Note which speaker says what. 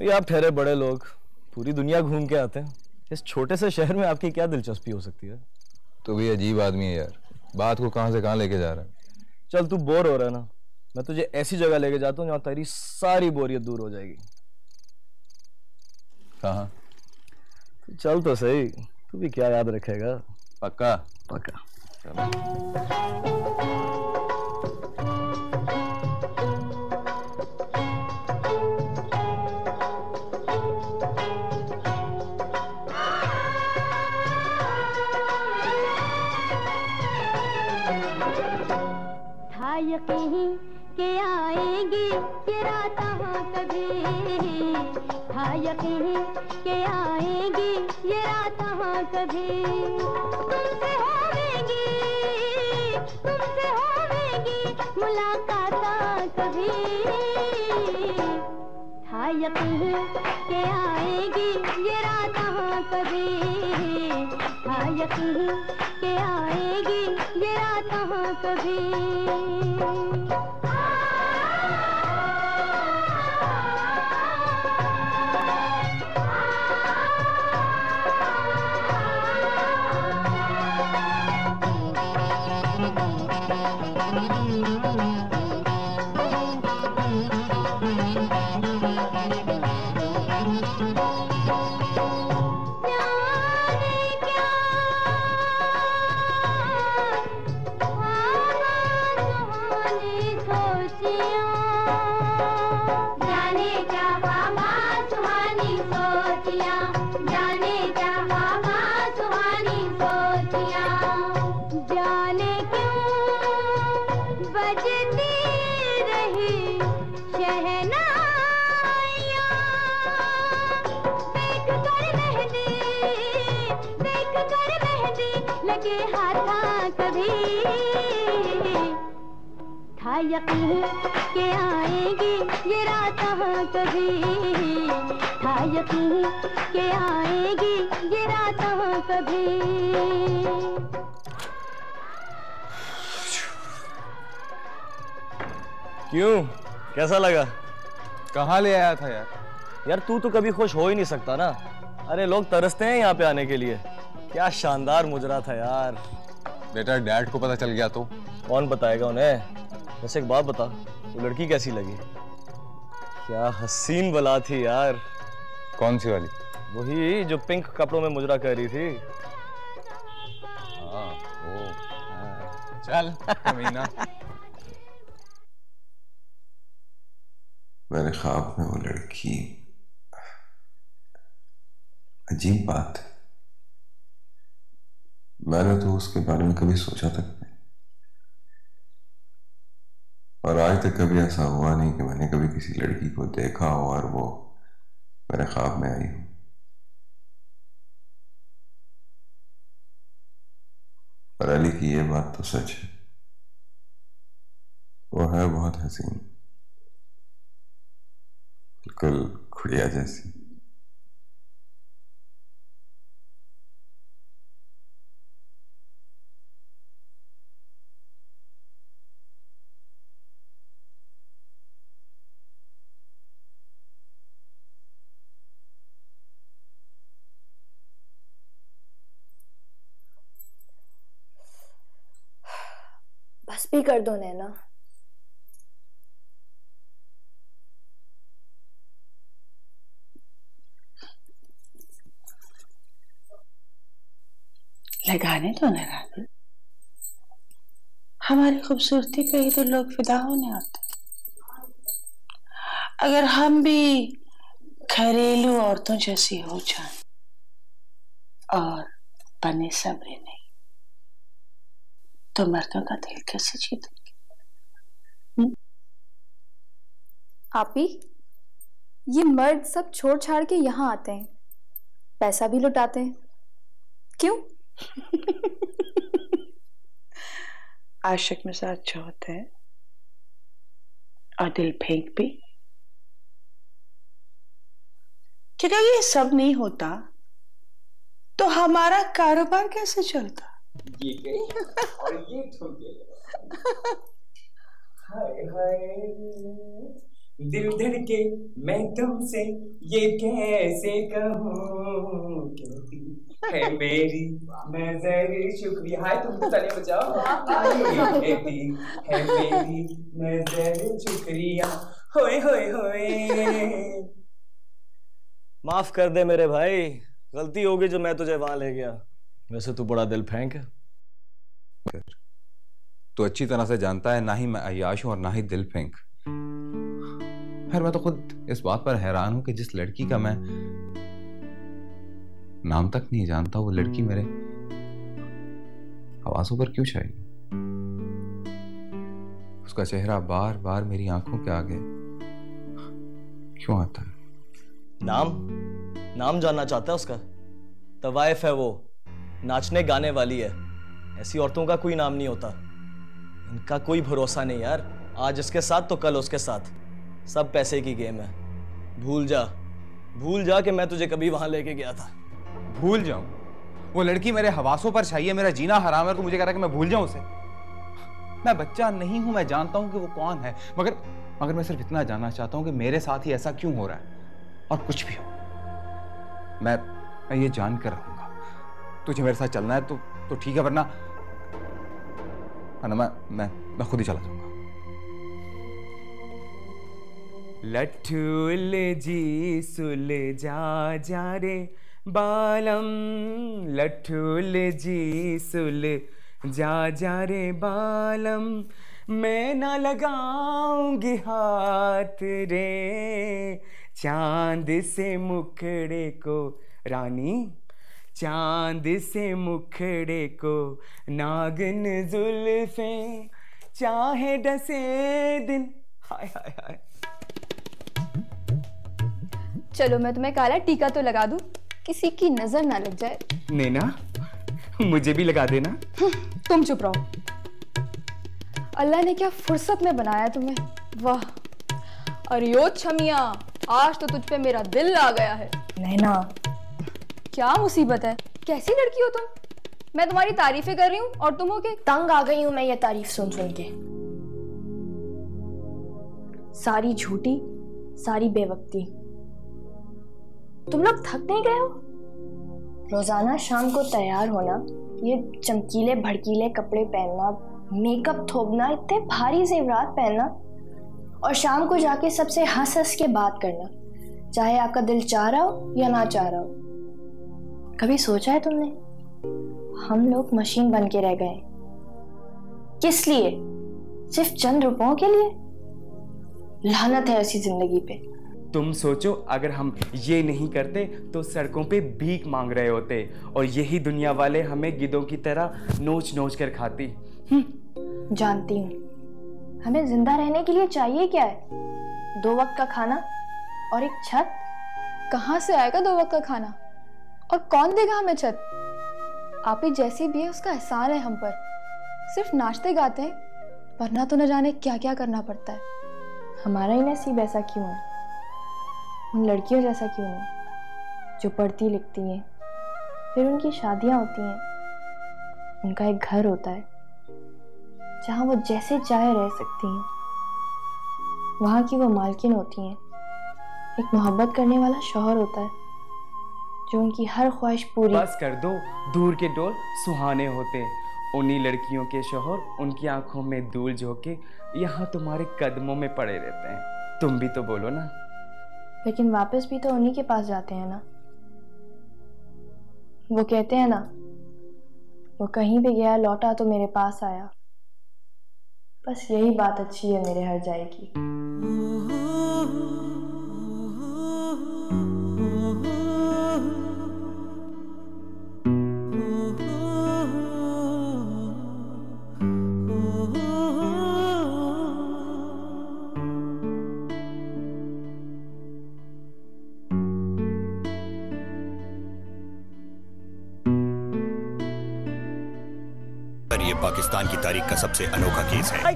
Speaker 1: ये आप ठहरे बड़े लोग पूरी दुनिया घूम के आते हैं, इस छोटे से शहर में आपकी क्या दिलचस्पी हो सकती है?
Speaker 2: तो भी अजीब आदमी है यार, बात को कहां से कहां लेके जा रहा है।
Speaker 1: चल तू बोर हो रहा है ना, मैं तुझे ऐसी जगह लेके जाता हूँ जहाँ तेरी सारी बोरियत दूर हो जाएगी।
Speaker 2: कहां?
Speaker 1: चल तो सही, तू भी क्या याद रखेगा।
Speaker 2: पक्का?
Speaker 1: पक्का।
Speaker 3: था यकीन के आएगी ये रात कभी, था यकीन के आएगी ये रात कभी। तुमसे होवेगी मुलाकात कभी, था यकीन के आएगी ये रात कभी, था यकीन के आएगी ये रात कभी। लगे हाथा कभी, था यकीन के आएगी ये रात कभी, था यकीन के आएगी ये रात कभी।
Speaker 1: क्यों, कैसा लगा?
Speaker 2: कहाँ ले आया था यार?
Speaker 1: यार तू तो कभी खुश हो ही नहीं सकता ना। अरे लोग तरसते हैं यहाँ पे आने के लिए। क्या शानदार मुजरा था यार।
Speaker 2: बेटा डैड को पता चल गया तो?
Speaker 1: कौन बताएगा उन्हें। वैसे एक बात बता, वो लड़की कैसी लगी? क्या हसीन बला थी यार।
Speaker 2: कौन सी वाली?
Speaker 1: वही जो पिंक कपड़ों में मुजरा कर रही थी।
Speaker 2: हाँ वो। चल कमीना।
Speaker 4: मेरे ख्वाब में वो लड़की, अजीब बात है, मैंने तो उसके बारे में कभी सोचा तक नहीं, और आज तक कभी ऐसा हुआ नहीं कि मैंने कभी किसी लड़की को देखा हो और वो मेरे ख्वाब में आई हो। पर अली की ये बात तो सच है, वो है बहुत हसीन, बिल्कुल खुड़िया जैसी।
Speaker 5: बस भी कर दो नैना।
Speaker 6: लगाने दो ना रानी, हमारी खूबसूरती पे ही तो लोग फिदा होने आते। अगर हम भी घरेलू औरतों जैसी हो जाएं और बने सब्रे नहीं, तो मर्दों का दिल कैसे जीतेंगे?
Speaker 5: आपी, ये मर्द सब छोड़ छाड़ के यहाँ आते हैं, पैसा भी लुटाते हैं, क्यों?
Speaker 6: आशिक मिजाज जो होते हैं और दिल फेंक भी। क्योंकि ये सब नहीं होता तो हमारा कारोबार कैसे चलता?
Speaker 7: ये गई और ये ठुक गई। हाय हाय दिल धड़के मैं तुमसे ये कैसे कहूँ, कहती है मेरी नजर शुक्रिया। हाय तुम तो चले बचाओ। कहती है मेरी नजर शुक्रिया, होए होए होए।
Speaker 1: माफ कर दे मेरे भाई, गलती होगी जो मैं तुझे वहां ले गया। वैसे तू बड़ा दिल फेंक है।
Speaker 2: तो अच्छी तरह से जानता है ना ही मैं अय्याश हूं और ना ही दिल फेंक। खैर मैं तो खुद इस बात पर हैरान हूं कि जिस लड़की का मैं नाम तक नहीं जानता, वो लड़की मेरे हवासों पर क्यों छाई। उसका चेहरा बार बार मेरी आंखों के आगे क्यों आता है।
Speaker 1: नाम जानना चाहता है उसका? तवाइफ है वो, नाचने गाने वाली है। ऐसी औरतों का कोई नाम नहीं होता। इनका कोई भरोसा नहीं यार, आज इसके साथ तो कल उसके साथ। सब पैसे की गेम है। भूल जा कि मैं तुझे कभी वहां लेके गया था।
Speaker 2: भूल जाऊं? वो लड़की मेरे हवासों पर छाई है, मेरा जीना हराम है, तो मुझे कह रहा है कि मैं भूल जाऊं उसे। मैं बच्चा नहीं हूं, मैं जानता हूं कि वो कौन है, मगर मैं सिर्फ इतना जानना चाहता हूं कि मेरे साथ ही ऐसा क्यों हो रहा है। और कुछ भी हो, मैं ये जान कर रहूंगा। तुझे मेरे साथ चलना है तो ठीक है, वरना मैं खुद ही चला जाऊंगा।
Speaker 7: लठुल जी सुल जा रे बालम, लठुल जी सुल जा रे बालम, मैं ना लगाऊंगी हाथ रे चांद से मुखड़े को रानी, चांद से मुखड़े को नागिन जुल्फे चाहे डसे दिन। हाय हाय हाय।
Speaker 5: चलो मैं तुम्हें काला टीका तो लगा दूं, किसी की नजर ना लग जाए।
Speaker 7: नैना मुझे भी लगा देना।
Speaker 5: तुम चुप रहो। अल्लाह ने क्या फुर्सत में बनाया तुम्हें, वाह। अरे ओ छमिया, आज तो तुझ पे मेरा दिल आ गया है।
Speaker 8: नैना
Speaker 5: क्या मुसीबत है, कैसी लड़की हो तुम? मैं तुम्हारी तारीफें कर रही हूँ और तुम हो के
Speaker 8: तंग आ गई हूं मैं ये तारीफ सुन सुन के। सारी झूठी, सारी बेवक्ती। तुम लोग थक नहीं गए हो? रोजाना शाम को तैयार होना, ये चमकीले भड़कीले कपड़े पहनना, मेकअप थोपना, इतने भारी जेवरात पहनना, और शाम को जाके सबसे हंस हंस के बात करना, चाहे आपका दिल चाह रहा हो या ना चाह रहा हो। कभी सोचा है तुमने, हम लोग मशीन बन के रह गए। किस लिए? सिर्फ चंद रुपयों के लिए? लानत है ऐसी जिंदगी पे।
Speaker 7: तुम सोचो, अगर हम ये नहीं करते तो सड़कों पे भीख मांग रहे होते, और यही दुनिया वाले हमें गिद्धों की तरह नोच नोच कर खाती।
Speaker 8: जानती हूँ। हमें जिंदा रहने के लिए चाहिए क्या है? 2 वक्त का खाना और एक छत।
Speaker 5: कहाँ से आएगा 2 वक्त का खाना, और कौन देगा हमें छत? आप ही जैसी भी है उसका एहसान है हम पर। सिर्फ नाचते गाते हैं, वरना तो न जाने क्या क्या करना पड़ता है।
Speaker 8: हमारा ही नसीब ऐसा क्यों है, उन लड़कियों जैसा क्यों नहीं, जो पढ़ती लिखती हैं, फिर उनकी शादियां होती हैं, उनका एक घर होता है जहां वो जैसे चाहे रह सकती हैं, वहां की वो मालकिन होती हैं, एक मोहब्बत करने वाला शौहर होता है जो उनकी हर ख्वाहिश पूरी।
Speaker 7: बस कर दो, दूर के डोल सुहाने होते, उन्हीं लड़कियों के शौहर उनकी आंखों में धूल झोंके यहाँ तुम्हारे कदमों में पड़े रहते हैं। तुम भी तो बोलो ना।
Speaker 8: लेकिन वापस भी तो उन्हीं के पास जाते हैं ना। वो कहते हैं ना, वो कहीं भी गया लौटा तो मेरे पास आया। बस यही बात अच्छी है मेरे हर जाए की।
Speaker 9: ये पाकिस्तान की तारीख का सबसे अनोखा केस है।